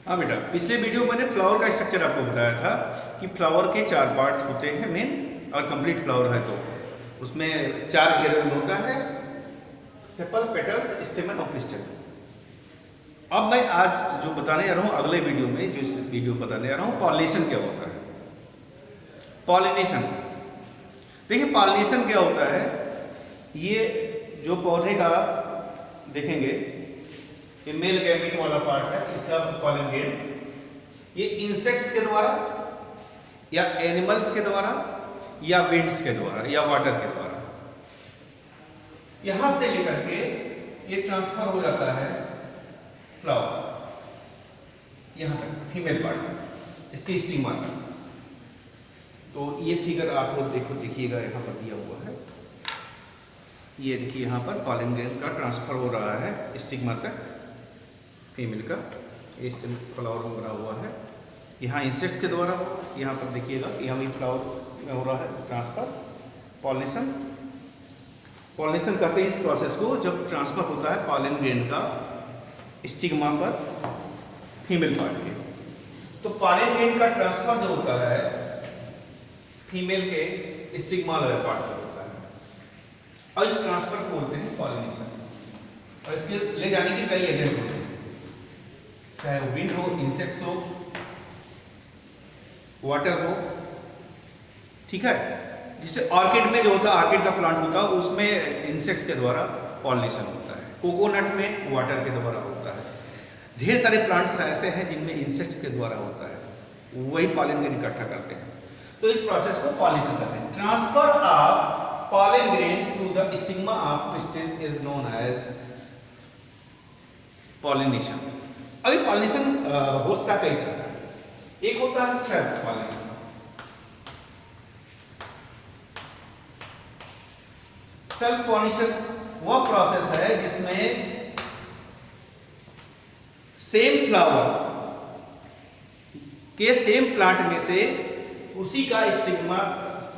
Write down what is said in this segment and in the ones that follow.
हाँ बेटा, पिछले वीडियो में मैंने फ्लावर का स्ट्रक्चर आपको बताया था कि फ्लावर के 4 पार्ट होते हैं मेन, और कंप्लीट फ्लावर है तो उसमें 4 घेरे में होता है, सेपल, पेटल्स, स्टेमन और पिस्टल। अब मैं आज जो बताने जा रहा हूँ अगले वीडियो में, जो इस वीडियो बताने जा रहा हूँ, पॉलिनेशन क्या होता है। पॉलिनेशन देखिए, पॉलिनेशन क्या होता है। ये जो पौधे का देखेंगे, ये मेल गैमेट वाला पार्ट है, इसका पॉलन ग्रेन ये इंसेक्ट्स के द्वारा या एनिमल्स के द्वारा या विंड्स के द्वारा या वाटर के द्वारा यहां से लेकर के ये ट्रांसफर हो जाता है फ्लावर यहां तक, फीमेल पार्ट में, इसकी स्टिग्मा तक। तो ये फिगर आप लोग देखिएगा, यहां पर दिया हुआ है। ये देखिए, यहां पर पॉलन ग्रेन का ट्रांसफर हो रहा है स्टिग्मा तक, फीमेल का इस फ्लावर में बना हुआ है। यहाँ इंसेक्ट के द्वारा, यहाँ पर देखिएगा कि यहाँ भी फ्लावर में हो रहा है ट्रांसफर, पॉलिनेशन। पॉलिनेशन कहते हैं इस प्रोसेस को जब ट्रांसफर होता है पॉलन ग्रेन का स्टिग्मा पर फीमेल पार्ट के। तो पॉलन ग्रेन का ट्रांसफर जो होता है फीमेल के स्टिग्मा वाले पार्ट पर होता है, और इस ट्रांसफर को बोलते हैं पॉलिनेशन। और इसके ले जाने के कई एजेंट होते हैं, चाहे वो विंड हो, इंसेक्ट्स हो, वाटर हो, ठीक है। जिससे ऑर्किड में जो होता है, ऑर्किड का प्लांट होता है, उसमें इंसेक्ट्स के द्वारा पॉलिनेशन होता है। कोकोनट में वाटर के द्वारा होता है। ढेर सारे प्लांट्स ऐसे हैं जिनमें इंसेक्ट्स के द्वारा होता है, वही पॉलन ग्रेन इकट्ठा करते हैं। तो इस प्रोसेस को पॉलिनेशन कहते हैं। Transfer of pollen grain to the stigma of pistil is known as pollination. अभी पॉलिनेशन होता कई तरह का, एक होता है सेल्फ पॉलिनेशन। सेल्फ पॉलिनेशन वह प्रोसेस है जिसमें सेम फ्लावर के सेम प्लांट में से उसी का स्टिग्मा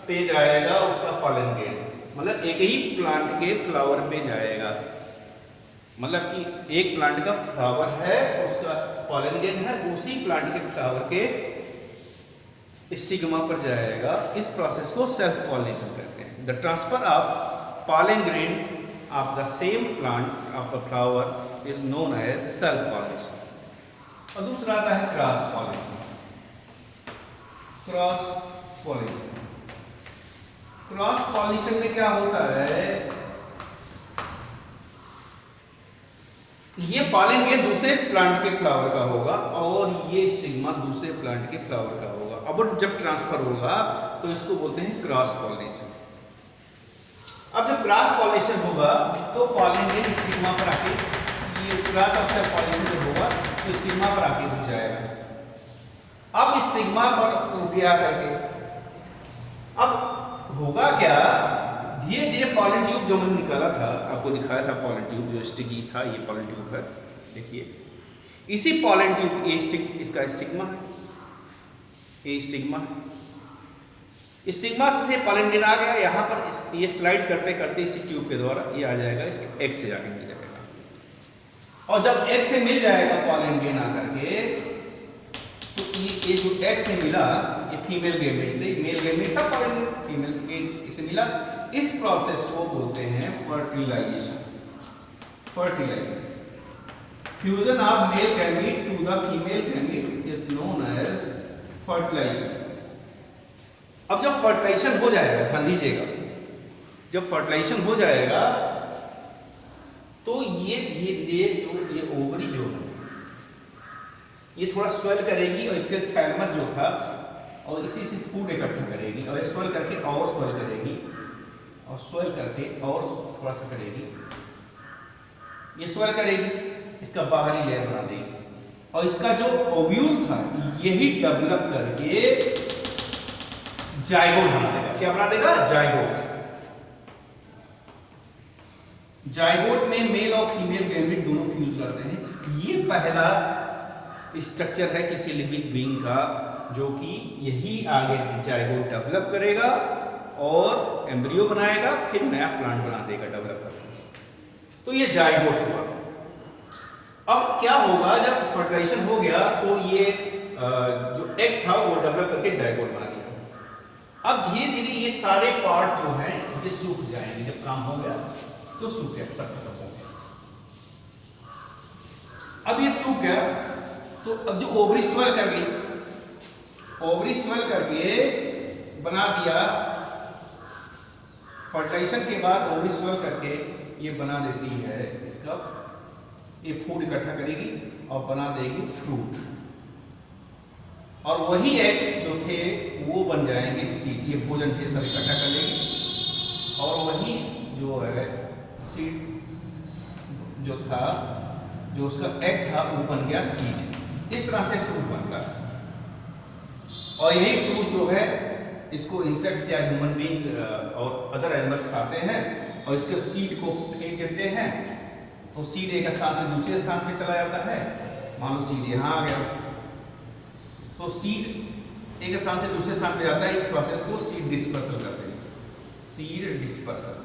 पे जाएगा उसका पॉलन ग्रेन, मतलब एक ही प्लांट के फ्लावर पे जाएगा। मतलब कि एक प्लांट का फ्लावर है, उसका पॉलन ग्रेन है, उसी प्लांट के फ्लावर के स्टिग्मा पर जाएगा। इस प्रोसेस को सेल्फ पॉलिनेशन कहते हैं। The transfer of pollen grain of the same plant of the flower is known as self pollination. और दूसरा आता है cross pollination. Cross pollination, cross pollination में क्या होता है, ये पॉलन ग्रेन दूसरे प्लांट के फ्लावर का होगा और ये स्टिग्मा दूसरे प्लांट के फ्लावर का होगा। अब जब ट्रांसफर होगा तो इसको बोलते हैं क्रॉस पॉलिनेशन। अब जब क्रॉस पॉलिनेशन होगा तो पॉलन ग्रेन स्टिग्मा पर आके, ये क्रॉस और सेल्फ पॉलिनेशन जब होगा तो स्टिग्मा पर आके रुक जाएगा। अब स्टिग्मा पर रुक गया करके अब होगा क्या, धीरे धीरे पॉलन ट्यूब जो मैंने निकाला था, आपको दिखाया था पॉलन ट्यूब जो स्टिकी था, ये पॉलन ट्यूब है, देखिए इसी पॉलन ट्यूब, ये इसका स्टिग्मा है, ये स्टिग्मा है। स्टिग्मा से पॉलन ग्रेन आ गया यहाँ पर, ये स्लाइड करते करते इसी ट्यूब के द्वारा ये आ जाएगा, इसके एग से जाके मिल जाएगा। और जब एग से मिल जाएगा पॉलन ग्रेन आकर के, तो ये जो एग से मिला, ये फीमेल गैमेट से, मेल गैमेट था पॉलन ग्रेन, फीमेल गैमेट से मिला। इस प्रोसेस को बोलते हैं fertilisation. Fertilisation, fusion of male gamete to the female gamete is known as fertilisation. अब जब फर्टिलाइजेशन हो जाएगा, ध्यान दीजिएगा, जब फर्टिलाइजेशन हो जाएगा तो ये धीरे धीरे जो ये ओवरी जो है ये थोड़ा स्वेल करेगी, और इसके थैलमस जो था और इसी से फूड इकट्ठा करेगी, और स्वेल करके और स्वेल करेगी, और स्वेल करके और थोड़ा सा करेगी, ये स्वेल करेगी, इसका बाहरी लेयर बना देगी, और इसका जो ओव्यूल था यही डेवलप करके जाइगोट बना देगा। क्या बना देगा? जाइगोट। जाइगोट में मेल और फीमेल गैमेट दोनों फ्यूज करते हैं। ये पहला स्ट्रक्चर है किसी लिविंग बीइंग का, जो कि यही आगे जाइगोट डेवलप करेगा और एम्ब्रियो बनाएगा, फिर नया प्लांट बना देगा डेवलप करके। तो ये जाइगोट हुआ। अब क्या होगा, जब फर्टिलाइजेशन हो गया तो ये जो एग था वो डेवलप करके जायगोट बना लिया। अब धीरे धीरे ये सारे पार्ट जो हैं ये सूख जाएंगे, जब काम हो गया तो सूख गया, सब खत्म हो गया। अब ये सूख गया तो अब जो ओवरी स्वेल कर गई, ओवरी स्वेल करके बना दिया, फर्टिलाइजेशन के बाद ओवरी स्वेल करके ये बना देती है इसका, ये फूड इकट्ठा करेगी और बना देगी फ्रूट, और वही एग जो थे वो बन जाएंगे सीड। ये भोजन ढेर सारे इकट्ठा कर लेगी और वही जो है सीड जो था, जो उसका एग था वो बन गया सीड। इस तरह से फ्रूट बनता है, और यही फ्रूट जो है इसको इंसेक्ट्स या ह्यूमन बीइंग और अदर एनिमल्स खाते हैं, और इसके सीड को फेंक देते हैं तो सीड एक स्थान से दूसरे स्थान पे चला जाता है। मान लो सीड यहाँ आ गया तो सीड एक स्थान से दूसरे स्थान पे जाता है। इस प्रोसेस को सीड डिस्पर्सल कहते हैं, सीड डिस्पर्सल।